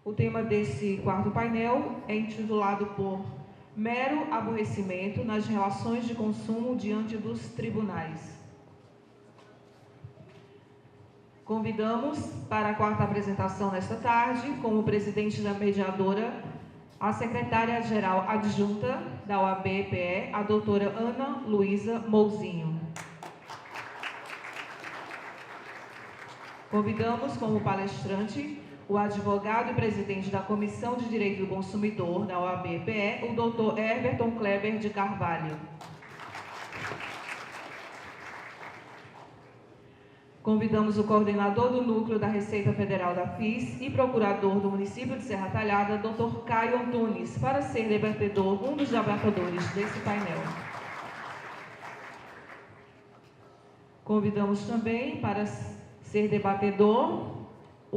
O tema desse quarto painel é intitulado por Mero Aborrecimento nas Relações de Consumo diante dos Tribunais. Convidamos para a quarta apresentação nesta tarde, como presidente da mediadora, a secretária-geral adjunta da OAB-PE, a doutora Ana Luísa Mouzinho. Convidamos como palestrante o advogado e presidente da Comissão de Direito do Consumidor da OAB-PE, o doutor Everton Kleber de Carvalho. Convidamos o coordenador do Núcleo da Receita Federal da FIS e procurador do município de Serra Talhada, Dr. Caio Antunes, para ser debatedor, um dos debatedores desse painel. Convidamos também para ser debatedor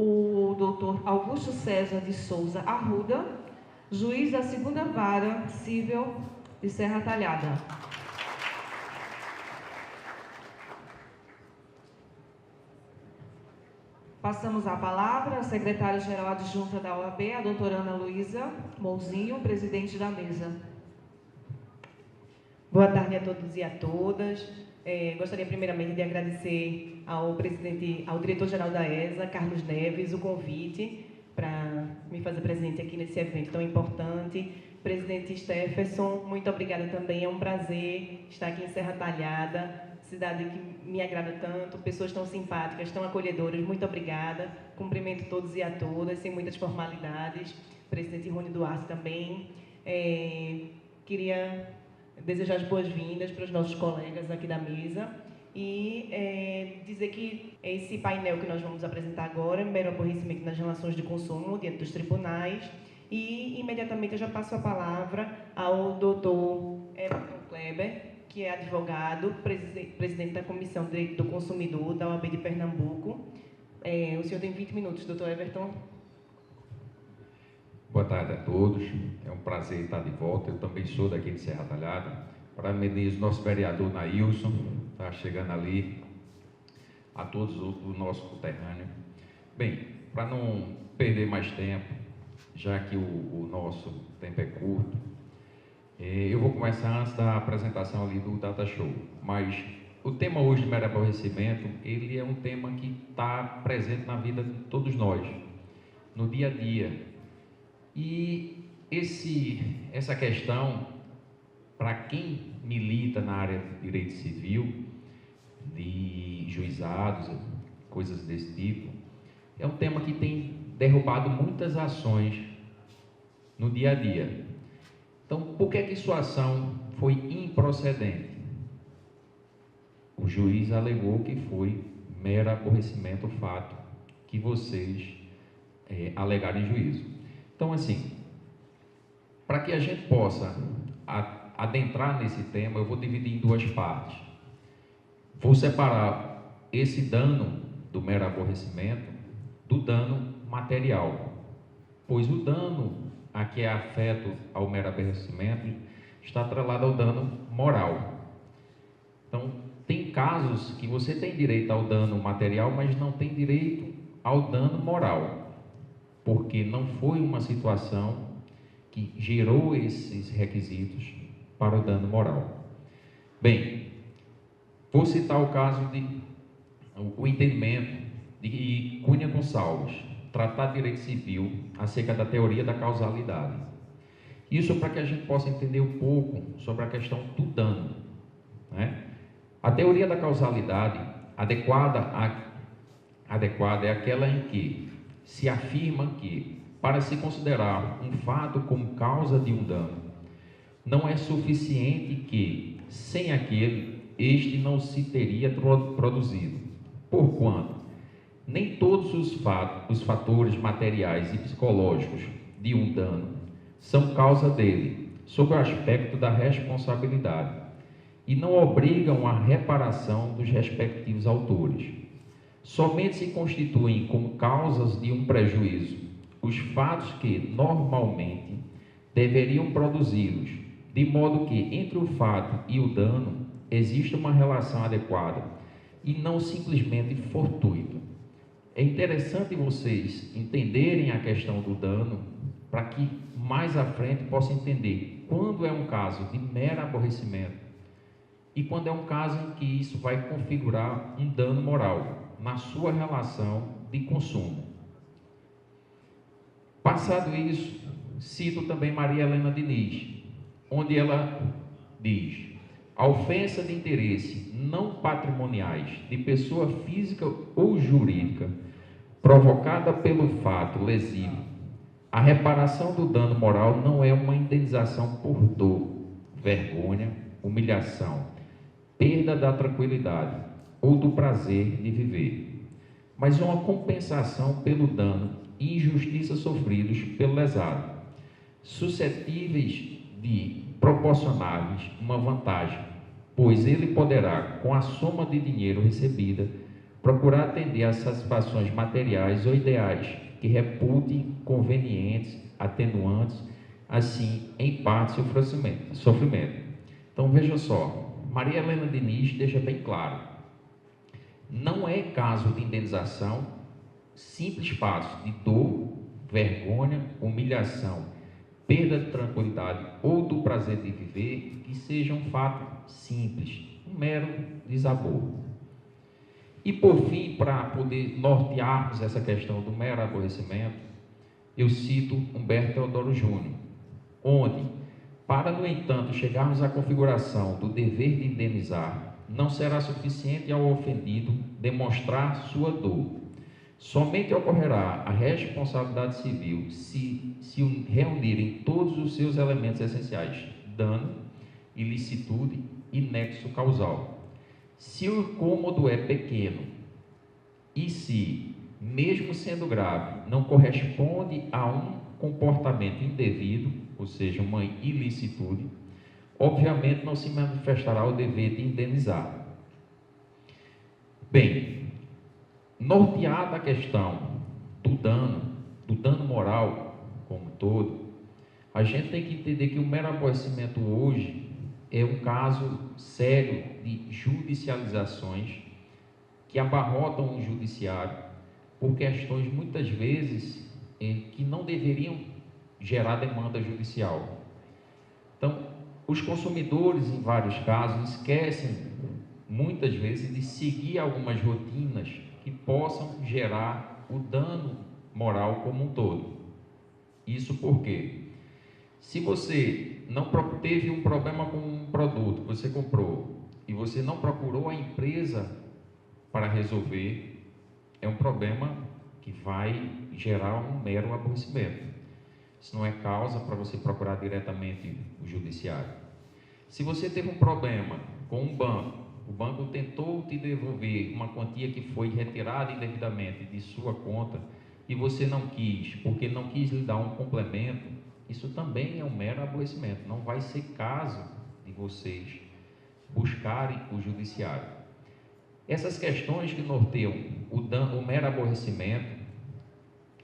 o Dr. Augusto César de Souza Arruda, juiz da 2ª Vara Civil de Serra Talhada. Passamos a palavra à secretária-geral adjunta da OAB, a doutora Ana Luísa Mouzinho, presidente da mesa. Boa tarde a todos e a todas. Gostaria primeiramente de agradecer ao diretor-geral da ESA, Carlos Neves, o convite para me fazer presente aqui nesse evento tão importante. Presidente Stefferson, muito obrigada também. É um prazer estar aqui em Serra Talhada, cidade que me agrada tanto, pessoas tão simpáticas, tão acolhedoras, muito obrigada. Cumprimento todos e a todas, sem muitas formalidades. Presidente Rony Duarte também. Queria desejar as boas-vindas para os nossos colegas aqui da mesa e dizer que esse painel que nós vamos apresentar agora, mero aborrecimento nas relações de consumo diante dos tribunais, e imediatamente eu já passo a palavra ao doutor Everton Kleber, que é advogado, presidente da Comissão de Direito do Consumidor da OAB de Pernambuco. O senhor tem 20 minutos, doutor Everton. Boa tarde a todos, é um prazer estar de volta. Eu também sou daqui de Serra Talhada. Parabenizo o nosso vereador Nailson, está chegando ali, a todos o nosso conterrâneo. Bem, para não perder mais tempo, já que o nosso tempo é curto, eu vou começar antes da apresentação ali do Data Show, mas o tema hoje de mero aborrecimento, ele é um tema que está presente na vida de todos nós, no dia a dia. E essa questão, para quem milita na área de direito civil, de juizados, coisas desse tipo, é um tema que tem derrubado muitas ações no dia a dia. Então, por que sua ação foi improcedente? O juiz alegou que foi mero aborrecimento o fato que vocês alegaram em juízo. Então, assim, para que a gente possa adentrar nesse tema, eu vou dividir em duas partes. Vou separar esse dano do mero aborrecimento do dano material, pois o dano a que é afeto ao mero aborrecimento está atrelado ao dano moral. Então, tem casos que você tem direito ao dano material, mas não tem direito ao dano moral, porque não foi uma situação que gerou esses requisitos para o dano moral. Bem, vou citar o caso o entendimento de Cunha Gonçalves, Tratado de Direito Civil, acerca da teoria da causalidade. Isso para que a gente possa entender um pouco sobre a questão do dano, né? A teoria da causalidade adequada é aquela em que se afirma que, para se considerar um fato como causa de um dano, não é suficiente que, sem aquele, este não se teria produzido, porquanto nem todos os fatores materiais e psicológicos de um dano são causa dele, sob o aspecto da responsabilidade, e não obrigam à reparação dos respectivos autores. Somente se constituem como causas de um prejuízo os fatos que, normalmente, deveriam produzi-los, de modo que, entre o fato e o dano, existe uma relação adequada e não simplesmente fortuita. É interessante vocês entenderem a questão do dano, para que mais à frente possam entender quando é um caso de mero aborrecimento e quando é um caso em que isso vai configurar um dano moral na sua relação de consumo. Passado isso, cito também Maria Helena Diniz, onde ela diz: a ofensa de interesse não patrimoniais de pessoa física ou jurídica provocada pelo fato lesivo, a reparação do dano moral não é uma indenização por dor, vergonha, humilhação, perda da tranquilidade ou do prazer de viver, mas uma compensação pelo dano e injustiça sofridos pelo lesado, suscetíveis de proporcionar-lhes uma vantagem, pois ele poderá, com a soma de dinheiro recebida, procurar atender às satisfações materiais ou ideais que repute convenientes, atenuantes, assim, em parte, seu sofrimento. Então, veja só, Maria Helena Diniz deixa bem claro, não é caso de indenização simples fatos de dor, vergonha, humilhação, perda de tranquilidade ou do prazer de viver que seja um fato simples, um mero desabor. E por fim, para poder nortearmos essa questão do mero aborrecimento, eu cito Humberto Teodoro Júnior, onde, para, no entanto, chegarmos à configuração do dever de indenizar, não será suficiente ao ofendido demonstrar sua dor. Somente ocorrerá a responsabilidade civil se reunirem todos os seus elementos essenciais: dano, ilicitude e nexo causal. Se o incômodo é pequeno e se, mesmo sendo grave, não corresponde a um comportamento indevido, ou seja, uma ilicitude, obviamente não se manifestará o dever de indenizar. Bem, norteada a questão do dano moral como um todo, a gente tem que entender que o mero aborrecimento hoje é um caso sério de judicializações que abarrotam o judiciário por questões muitas vezes que não deveriam gerar demanda judicial. Então, os consumidores, em vários casos, esquecem muitas vezes de seguir algumas rotinas que possam gerar o dano moral como um todo. Isso porque, se você não teve um problema com um produto que você comprou e você não procurou a empresa para resolver, é um problema que vai gerar um mero aborrecimento. Isso não é causa para você procurar diretamente o judiciário. Se você teve um problema com um banco, o banco tentou te devolver uma quantia que foi retirada indevidamente de sua conta e você não quis, porque não quis lhe dar um complemento, isso também é um mero aborrecimento. Não vai ser caso de vocês buscarem o judiciário. Essas questões que norteiam o mero aborrecimento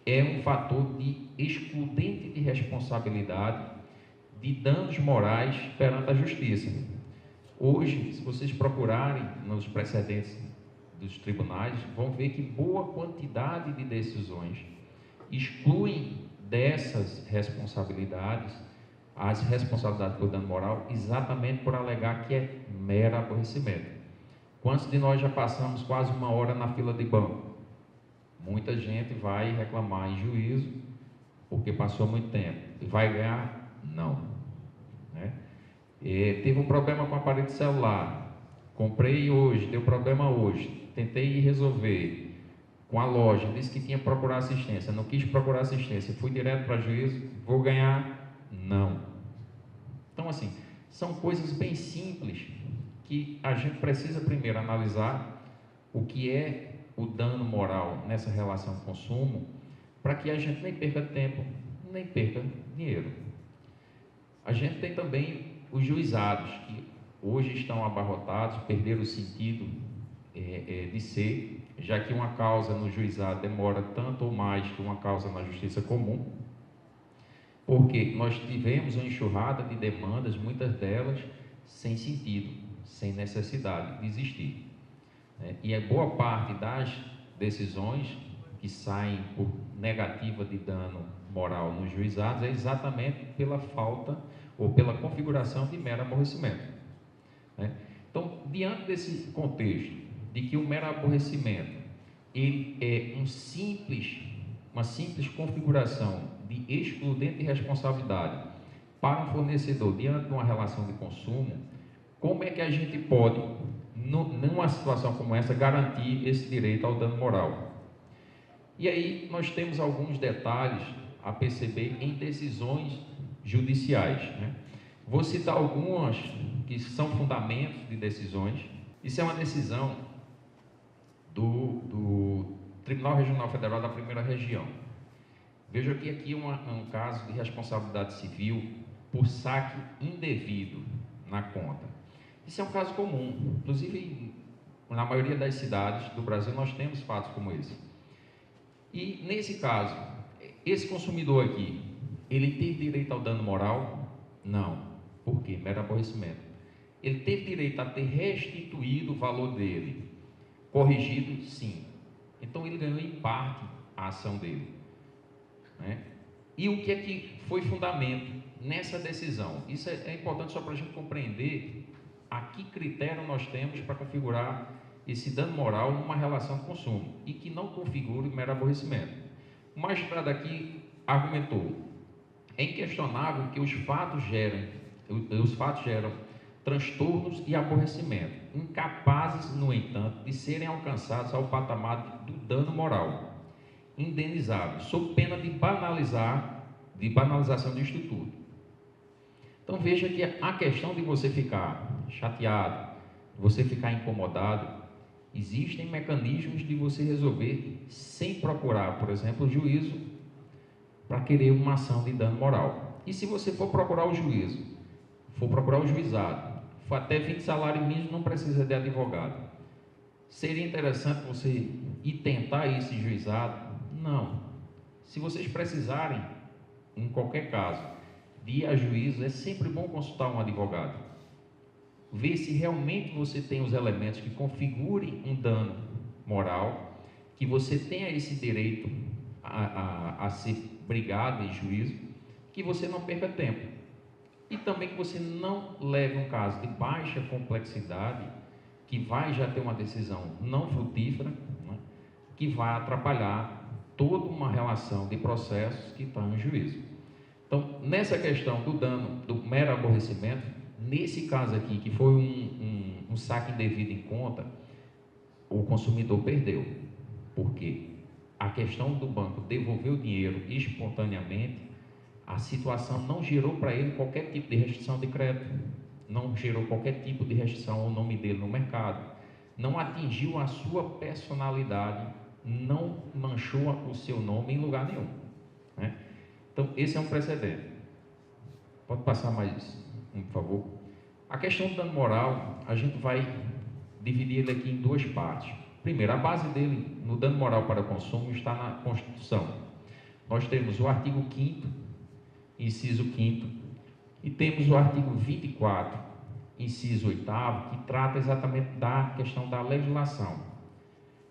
é um fator de excludente de responsabilidade de danos morais perante a justiça. Hoje, se vocês procurarem nos precedentes dos tribunais, vão ver que boa quantidade de decisões excluem dessas responsabilidades as responsabilidades por dano moral, exatamente por alegar que é mero aborrecimento. Quantos de nós já passamos quase uma hora na fila de banco? Muita gente vai reclamar em juízo porque passou muito tempo. E vai ganhar? Não. Né? Teve um problema com o aparelho celular. Comprei hoje, deu problema hoje. Tentei resolver com a loja, disse que tinha que procurar assistência. Não quis procurar assistência. Fui direto para juízo. Vou ganhar? Não. Então, assim, são coisas bem simples que a gente precisa primeiro analisar o que é o dano moral nessa relação consumo, para que a gente nem perca tempo, nem perca dinheiro. A gente tem também os juizados, que hoje estão abarrotados, perderam o sentido de ser, já que uma causa no juizado demora tanto ou mais que uma causa na justiça comum, porque nós tivemos uma enxurrada de demandas, muitas delas sem sentido, sem necessidade de existir. E a boa parte das decisões que saem por negativa de dano moral nos juizados é exatamente pela falta ou pela configuração de mero aborrecimento, né? Então, diante desse contexto de que o mero aborrecimento ele é uma simples configuração de excludente de responsabilidade para um fornecedor diante de uma relação de consumo, como é que a gente pode, numa situação como essa, garantir esse direito ao dano moral? E aí nós temos alguns detalhes a perceber em decisões judiciais, né? Vou citar algumas que são fundamentos de decisões. Isso é uma decisão do Tribunal Regional Federal da Primeira Região. Veja que aqui um caso de responsabilidade civil por saque indevido na conta. Isso é um caso comum, inclusive na maioria das cidades do Brasil nós temos fatos como esse. E nesse caso, esse consumidor aqui, ele teve direito ao dano moral? Não. Por quê? Mero aborrecimento. Ele teve direito a ter restituído o valor dele, corrigido? Sim. Então ele ganhou em parte a ação dele, né? E o que é que foi fundamento nessa decisão? Isso é importante só para a gente compreender a que critério nós temos para configurar esse dano moral numa relação de consumo e que não configure mero aborrecimento. O magistrado aqui argumentou: é inquestionável que os fatos geram transtornos e aborrecimento, incapazes, no entanto, de serem alcançados ao patamar do dano moral, indenizável, sob pena de banalização disto tudo. Então veja que a questão de você ficar chateado, você ficar incomodado, existem mecanismos de você resolver sem procurar, por exemplo, o juízo para querer uma ação de dano moral. E se você for procurar o juízo, for procurar o juizado, for até 20 salários mínimos, não precisa de advogado. Seria interessante você ir tentar esse juizado? Não. Se vocês precisarem, em qualquer caso, de ir a juízo, é sempre bom consultar um advogado. Ver se realmente você tem os elementos que configurem um dano moral, que você tenha esse direito a ser brigado em juízo, que você não perca tempo. E também que você não leve um caso de baixa complexidade, que vai já ter uma decisão não frutífera, né, que vai atrapalhar toda uma relação de processos que está no juízo. Então, nessa questão do dano, do mero aborrecimento, nesse caso aqui, que foi um saque indevido em conta, o consumidor perdeu. Por quê? A questão do banco devolver o dinheiro espontaneamente, a situação não gerou para ele qualquer tipo de restrição de crédito, não gerou qualquer tipo de restrição ao nome dele no mercado, não atingiu a sua personalidade, não manchou o seu nome em lugar nenhum, né? Então, esse é um precedente. Pode passar mais um, por favor? A questão do dano moral, a gente vai dividir ele aqui em duas partes. Primeiro, a base dele no dano moral para consumo está na Constituição. Nós temos o artigo 5º, inciso 5º, e temos o artigo 24, inciso 8º, que trata exatamente da questão da legislação.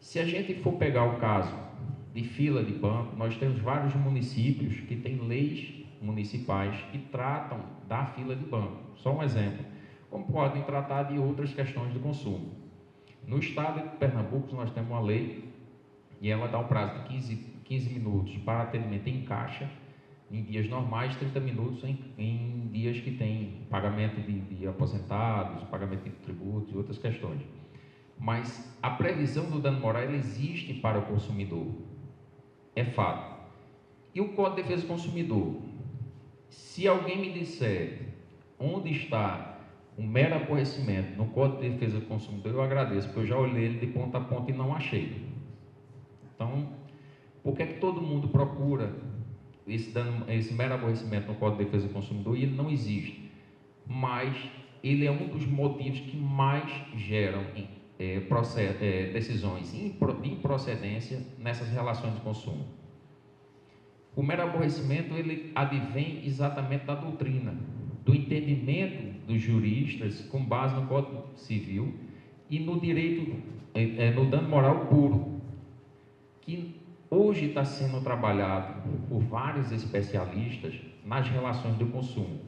Se a gente for pegar o caso de fila de banco, nós temos vários municípios que têm leis municipais que tratam da fila de banco. Só um exemplo, como podem tratar de outras questões de consumo. No estado de Pernambuco, nós temos uma lei e ela dá um prazo de 15 minutos para atendimento em caixa, em dias normais, 30 minutos em dias que tem pagamento de aposentados, pagamento de tributos e outras questões. Mas a previsão do dano moral ela existe para o consumidor, é fato. E o Código de Defesa do Consumidor? Se alguém me disser onde está o mero aborrecimento no Código de Defesa do Consumidor, eu agradeço, porque eu já olhei ele de ponta a ponta e não achei. Então, por que é que todo mundo procura esse mero aborrecimento no Código de Defesa do Consumidor e ele não existe? Mas ele é um dos motivos que mais geram decisões de improcedência nessas relações de consumo. O mero aborrecimento ele advém exatamente da doutrina, do entendimento dos juristas com base no Código Civil e no direito, no dano moral puro, que hoje está sendo trabalhado por vários especialistas nas relações do consumo.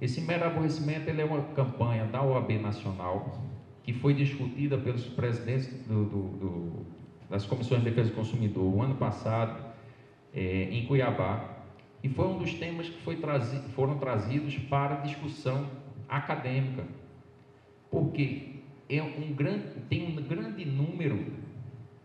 Esse mero aborrecimento ele é uma campanha da OAB Nacional que foi discutida pelos presidentes das Comissões de Defesa do Consumidor o ano passado em Cuiabá, e foi um dos temas que foram trazidos para discussão acadêmica, porque tem um grande número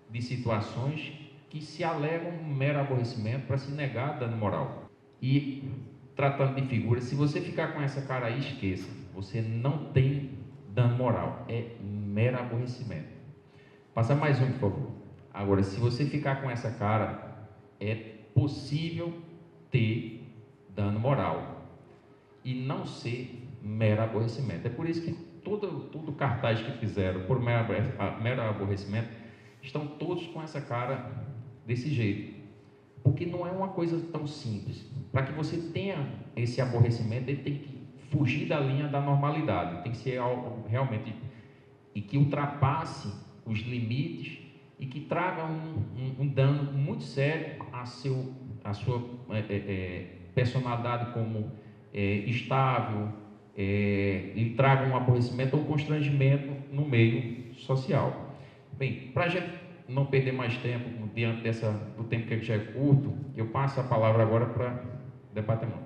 de situações que se alegam um mero aborrecimento para se negar dano moral. E, tratando de figuras, se você ficar com essa cara aí, esqueça, você não tem dano moral, é mero aborrecimento. Passa mais um, por favor. Agora, se você ficar com essa cara, é possível ter dano moral e não ser mero aborrecimento. É por isso que todo cartaz que fizeram por mero aborrecimento estão todos com essa cara desse jeito, porque não é uma coisa tão simples. Para que você tenha esse aborrecimento, ele tem que fugir da linha da normalidade, tem que ser algo realmente e que ultrapasse os limites e que traga um dano muito sério à sua personalidade como estável, e traga um aborrecimento ou um constrangimento no meio social. Bem, para a gente não perder mais tempo diante do tempo que já é curto, eu passo a palavra agora para o departamento.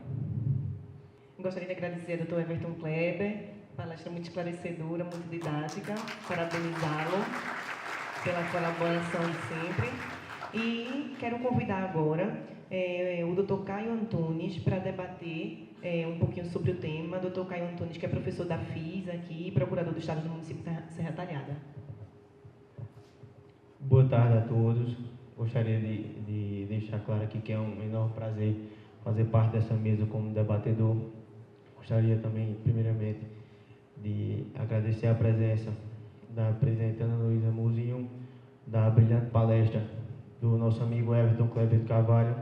Gostaria de agradecer ao Dr. Everton Kleber, palestra muito esclarecedora, muito didática, parabenizá-lo pela colaboração de sempre. E quero convidar agora o Dr. Caio Antunes para debater um pouquinho sobre o tema. Dr. Caio Antunes, que é professor da FIS aqui, procurador do Estado do município de Serra Talhada. Boa tarde a todos. Gostaria de deixar claro aqui que é um enorme prazer fazer parte dessa mesa como debatedor. Gostaria também, primeiramente, de agradecer a presença da presidente Ana Luísa Muzinho, da brilhante palestra do nosso amigo Everton Kleber de Carvalho,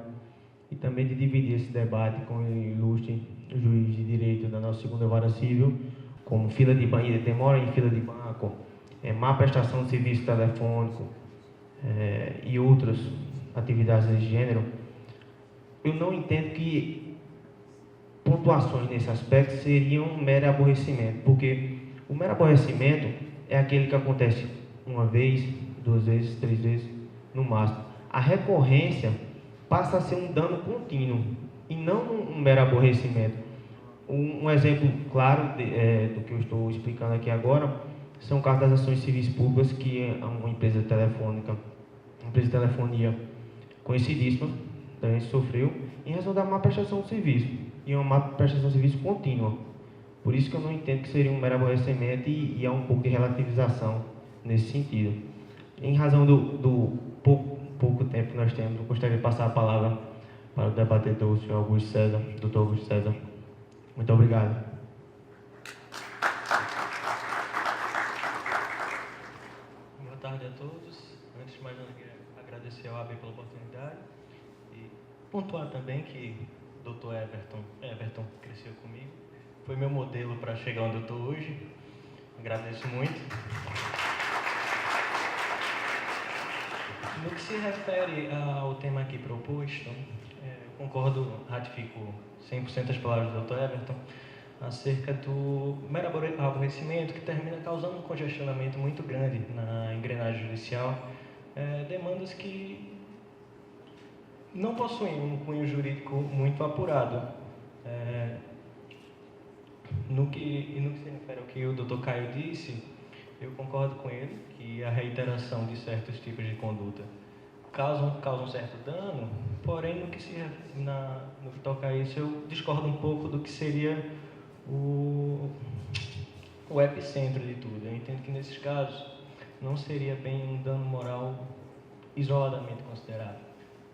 e também de dividir esse debate com o ilustre juiz de direito da nossa segunda vara civil, como fila de banco, demora em fila de banco, má prestação de serviço telefônico e outras atividades desse gênero. Eu não entendo que pontuações nesse aspecto seriam um mero aborrecimento, porque o mero aborrecimento é aquele que acontece uma vez, 2 vezes, 3 vezes, no máximo. A recorrência passa a ser um dano contínuo e não um mero aborrecimento. Um exemplo claro do que eu estou explicando aqui agora são o caso das ações civis públicas, que é uma empresa de telefonia conhecidíssima, também sofreu em razão da má prestação de serviço, e uma má prestação de serviço contínua. Por isso que eu não entendo que seria um mero aborrecimento e há um pouco de relativização nesse sentido. Em razão do pouco tempo que nós temos, eu gostaria de passar a palavra para o debatedor, o senhor Augusto César, doutor Augusto César. Muito obrigado. Boa tarde a todos. Antes de mais nada, queria agradecer ao AB pela oportunidade e pontuar também que o Dr. Everton cresceu comigo, foi meu modelo para chegar onde eu estou hoje. Agradeço muito. No que se refere ao tema aqui proposto, concordo, ratifico 100% as palavras do Dr. Everton acerca do mero aborrecimento que termina causando um congestionamento muito grande na engrenagem judicial, demandas que não possuem um cunho jurídico muito apurado. No que se refere ao que o Dr. Caio disse, eu concordo com ele que a reiteração de certos tipos de conduta causam certo dano, porém no que toca a isso eu discordo um pouco do que seria o epicentro de tudo. Eu entendo que nesses casos não seria bem um dano moral isoladamente considerado,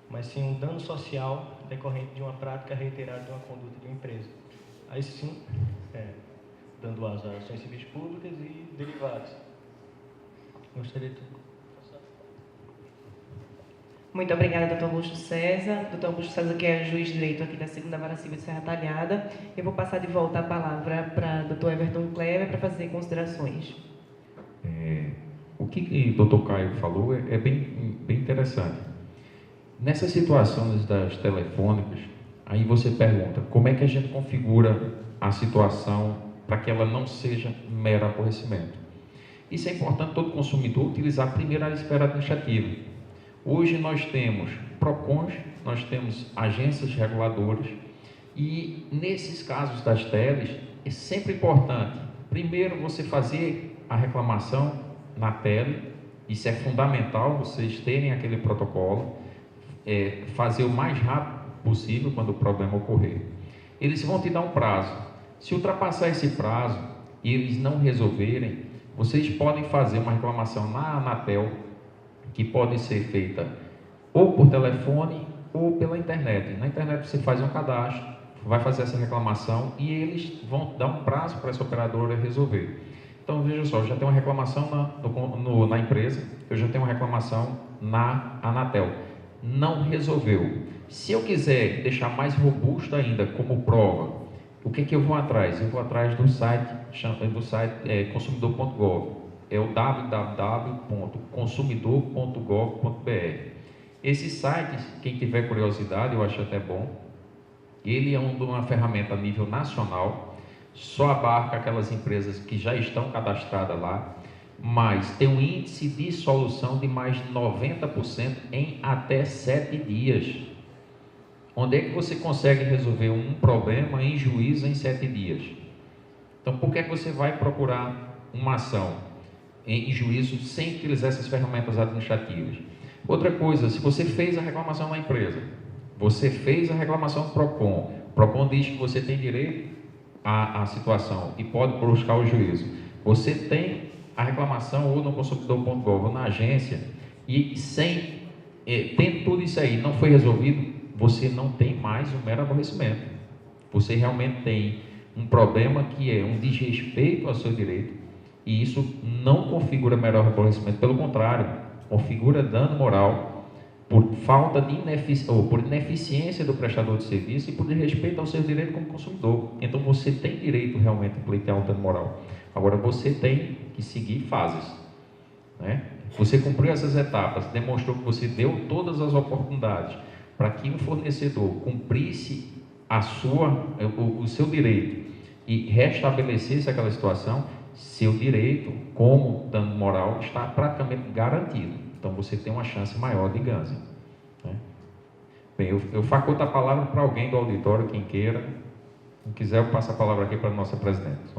mas sim um dano social decorrente de uma prática reiterada de uma conduta de uma empresa. Aí sim, dando as ações civis públicas e derivados. Gostaria de passar. Muito obrigada, doutor Augusto César. Doutor Augusto César, que é juiz de direito aqui da segunda vara civil de Serra Talhada. Eu vou passar de volta a palavra para doutor Everton Kleber para fazer considerações. O que o doutor Caio falou é bem interessante. Nessas situações das telefônicas, aí você pergunta, como é que a gente configura a situação para que ela não seja mero aborrecimento? Isso é importante todo consumidor utilizar primeiro a esfera administrativa. Hoje nós temos PROCONs, nós temos agências reguladoras e nesses casos das teles é sempre importante, primeiro você fazer a reclamação na tele, isso é fundamental, vocês terem aquele protocolo, fazer o mais rápido possível quando o problema ocorrer. Eles vão te dar um prazo. Se ultrapassar esse prazo e eles não resolverem, vocês podem fazer uma reclamação na Anatel, que pode ser feita ou por telefone ou pela internet. Na internet você faz um cadastro, vai fazer essa reclamação e eles vão dar um prazo para essa operadora resolver. Então, veja só, eu já tenho uma reclamação na empresa, eu já tenho uma reclamação na Anatel. Não resolveu. Se eu quiser deixar mais robusto ainda como prova, o que eu vou atrás? Eu vou atrás do site consumidor.gov. É o www.consumidor.gov.br. Esses sites, quem tiver curiosidade, eu acho até bom, ele é uma ferramenta a nível nacional, só abarca aquelas empresas que já estão cadastradas lá, mas tem um índice de solução de mais de 90% em até 7 dias. Onde é que você consegue resolver um problema em juízo em 7 dias? Então, por que é que você vai procurar uma ação em juízo sem utilizar essas ferramentas administrativas? Outra coisa, se você fez a reclamação na empresa, você fez a reclamação do PROCON, o PROCON diz que você tem direito à situação e pode buscar o juízo. Você tem a reclamação ou no consumidor.gov ou na agência e tendo tudo isso aí, não foi resolvido, você não tem mais um mero aborrecimento. Você realmente tem um problema que é um desrespeito ao seu direito e isso não configura mero aborrecimento, pelo contrário, configura dano moral por falta de por ineficiência do prestador de serviço e por desrespeito ao seu direito como consumidor. Então você tem direito realmente a pleitear um dano moral. Agora você tem que seguir fases, né? Você cumpriu essas etapas, demonstrou que você deu todas as oportunidades para que o fornecedor cumprisse o seu direito e restabelecesse aquela situação, seu direito como dano moral está praticamente garantido. Então você tem uma chance maior de ganho, né? Bem, eu faculto a palavra para alguém do auditório, quem queira. Se quiser, eu passo a palavra aqui para a nossa presidente.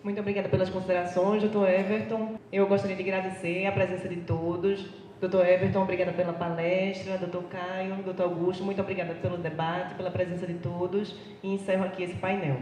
Muito obrigada pelas considerações, doutor Everton. Eu gostaria de agradecer a presença de todos. Doutor Everton, obrigada pela palestra. Doutor Caio, doutor Augusto, muito obrigada pelo debate, pela presença de todos. E encerro aqui esse painel.